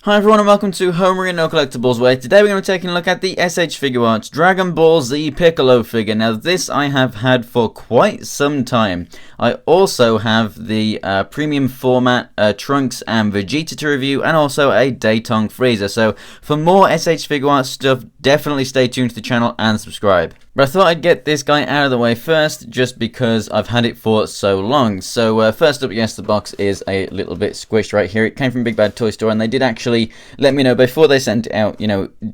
Hi everyone and welcome to Homerino Collectibles, where today we're going to be taking a look at the S.H.Figuarts Dragon Ball Z Piccolo figure. Now this I have had for quite some time. I also have the premium format Trunks and Vegeta to review, and also a Datong Freezer. So for more S.H.Figuarts stuff, definitely stay tuned to the channel and subscribe. But I thought I'd get this guy out of the way first, just because I've had it for so long. So first up, yes, the box is a little bit squished right here. It came from Big Bad Toy Store, and they did actually let me know before they sent it out,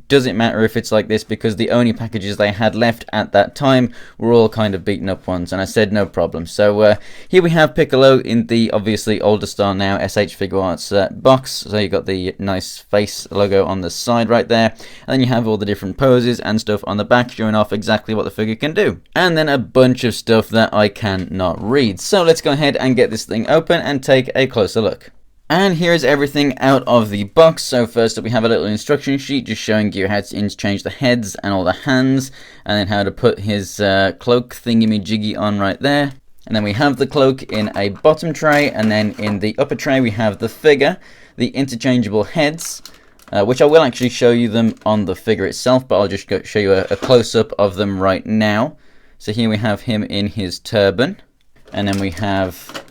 does it matter if it's like this, because the only packages they had left at that time were all kind of beaten up ones, and I said no problem. So here we have Piccolo in the obviously older star now S.H.Figuarts box. So you got the nice face logo on the side right there, and then you have all the different poses and stuff on the back showing off exactly what the figure can do, and then a bunch of stuff that I cannot read. So let's go ahead and get this thing open and take a closer look. And here's everything out of the box. So first up we have a little instruction sheet just showing you how to interchange the heads and all the hands, and then how to put his cloak thingy-majiggy on right there. And then we have the cloak in a bottom tray, and then in the upper tray we have the figure, the interchangeable heads, which I will actually show you them on the figure itself, but I'll just show you a close-up of them right now. So here we have him in his turban, and then we have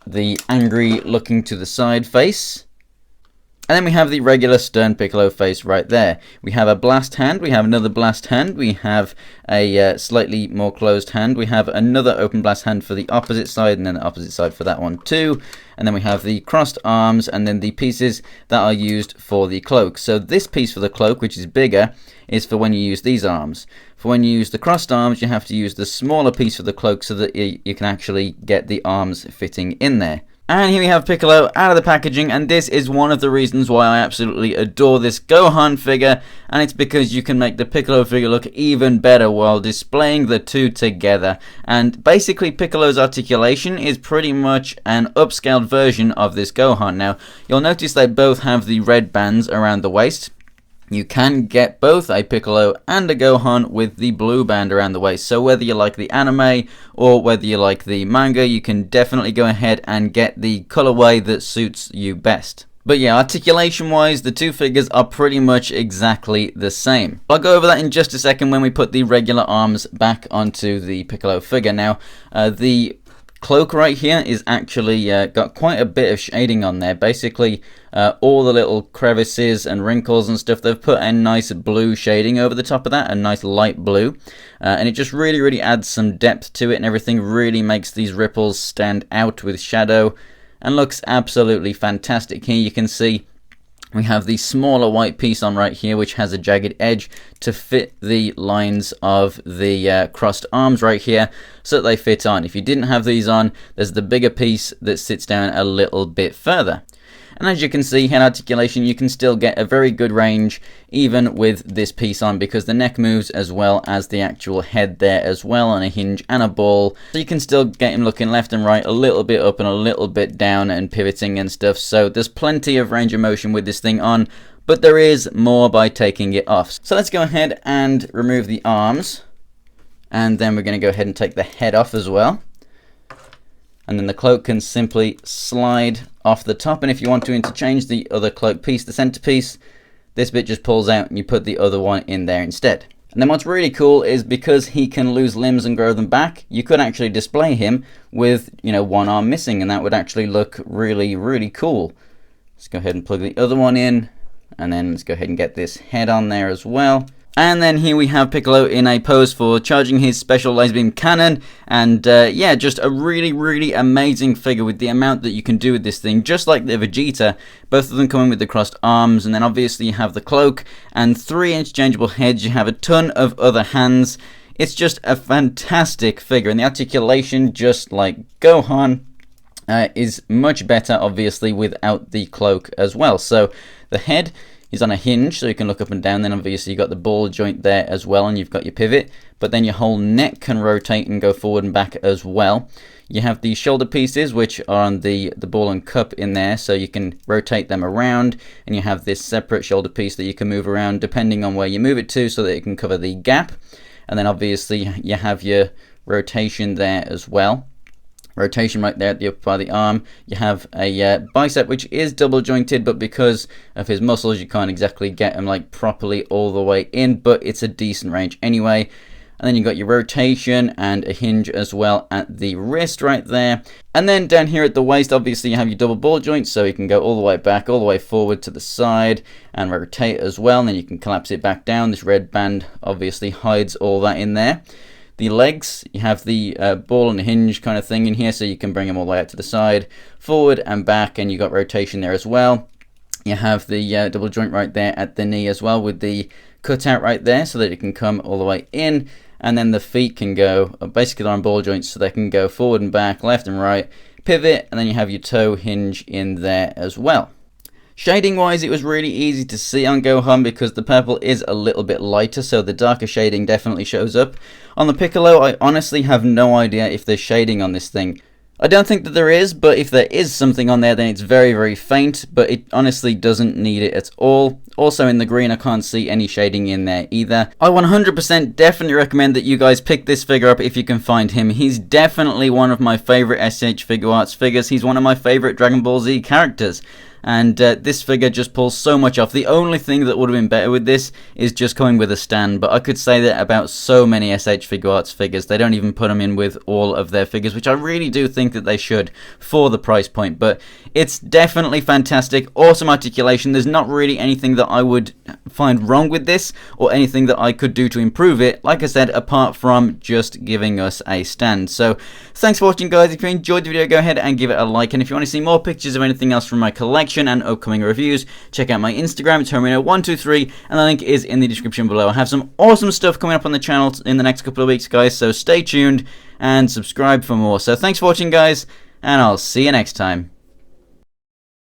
the angry looking to the side face, and then we have the regular stern Piccolo face right there. We have a blast hand, we have another blast hand, we have a slightly more closed hand, we have another open blast hand for the opposite side, and then the opposite side for that one too. And then we have the crossed arms, and then the pieces that are used for the cloak. So this piece for the cloak, which is bigger, is for when you use these arms. For when you use the crossed arms, you have to use the smaller piece for the cloak so that you can actually get the arms fitting in there. And here we have Piccolo out of the packaging, and this is one of the reasons why I absolutely adore this Gohan figure, and it's because you can make the Piccolo figure look even better while displaying the two together. And basically Piccolo's articulation is pretty much an upscaled version of this Gohan. Now you'll notice they both have the red bands around the waist. You can get both a Piccolo and a Gohan with the blue band around the waist. So whether you like the anime or whether you like the manga, you can definitely go ahead and get the colorway that suits you best. But yeah, articulation wise, the two figures are pretty much exactly the same. I'll go over that in just a second when we put the regular arms back onto the Piccolo figure. Now, the cloak right here is actually got quite a bit of shading on there. Basically all the little crevices and wrinkles and stuff, they've put a nice blue shading over the top of that, a nice light blue, and it just really adds some depth to it, and everything really makes these ripples stand out with shadow and looks absolutely fantastic. Here you can see we have the smaller white piece on right here, which has a jagged edge to fit the lines of the crossed arms right here, so that they fit on. If you didn't have these on, there's the bigger piece that sits down a little bit further. And as you can see, head articulation, you can still get a very good range even with this piece on, because the neck moves as well as the actual head there as well on a hinge and a ball. So you can still get him looking left and right, a little bit up and a little bit down and pivoting and stuff. So there's plenty of range of motion with this thing on, but there is more by taking it off. So let's go ahead and remove the arms, and then we're going to go ahead and take the head off as well. And then the cloak can simply slide off the top, and if you want to interchange the other cloak piece, the centerpiece, this bit just pulls out and you put the other one in there instead. And then what's really cool is, because he can lose limbs and grow them back, you could actually display him with, one arm missing, and that would actually look really cool. Let's go ahead and plug the other one in, and then let's go ahead and get this head on there as well. And then here we have Piccolo in a pose for charging his special laser beam cannon, and yeah, just a really amazing figure with the amount that you can do with this thing. Just like the Vegeta, both of them coming with the crossed arms, and then obviously you have the cloak and 3 interchangeable heads. You have a ton of other hands. It's just a fantastic figure, and the articulation, just like Gohan, is much better obviously without the cloak as well. So the head is on a hinge, so you can look up and down. Then obviously you've got the ball joint there as well, and you've got your pivot, but then your whole neck can rotate and go forward and back as well. You have the shoulder pieces, which are on the ball and cup in there, so you can rotate them around, and you have this separate shoulder piece that you can move around depending on where you move it to, so that it can cover the gap. And then obviously you have your rotation there as well. rotation right there at the upper part of the arm. You have a bicep which is double jointed, but because of his muscles you can't exactly get him like properly all the way in, but it's a decent range anyway. And then you've got your rotation and a hinge as well at the wrist right there. And then down here at the waist, obviously you have your double ball joints, so you can go all the way back, all the way forward to the side and rotate as well. And then you can collapse it back down. This red band obviously hides all that in there. The legs, you have the ball and hinge kind of thing in here, so you can bring them all the way out to the side, forward and back, and you got rotation there as well. You have the double joint right there at the knee as well, with the cutout right there, so that it can come all the way in. And then the feet can go, basically they're on ball joints, so they can go forward and back, left and right, pivot, and then you have your toe hinge in there as well. Shading wise, it was really easy to see on Gohan because the purple is a little bit lighter, so the darker shading definitely shows up. On the Piccolo, I honestly have no idea if there's shading on this thing. I don't think that there is, but if there is something on there, then it's very, very faint, but it honestly doesn't need it at all. Also in the green, I can't see any shading in there either. I 100% definitely recommend that you guys pick this figure up if you can find him. He's definitely one of my favorite S.H.Figuarts figures. He's one of my favorite Dragon Ball Z characters. And this figure just pulls so much off. The only thing that would have been better with this is just coming with a stand, but I could say that about so many S.H.Figuarts figures. They don't even put them in with all of their figures, which I really do think that they should for the price point. But it's definitely fantastic. Awesome articulation. There's not really anything that I would find wrong with this or anything that I could do to improve it, like I said, apart from just giving us a stand. So thanks for watching, guys. If you enjoyed the video, go ahead and give it a like, and if you want to see more pictures of anything else from my collection and upcoming reviews, check out my Instagram. It's Homerino123, and the link is in the description below. I have some awesome stuff coming up on the channel in the next couple of weeks, guys, so stay tuned and subscribe for more. So thanks for watching, guys, and I'll see you next time.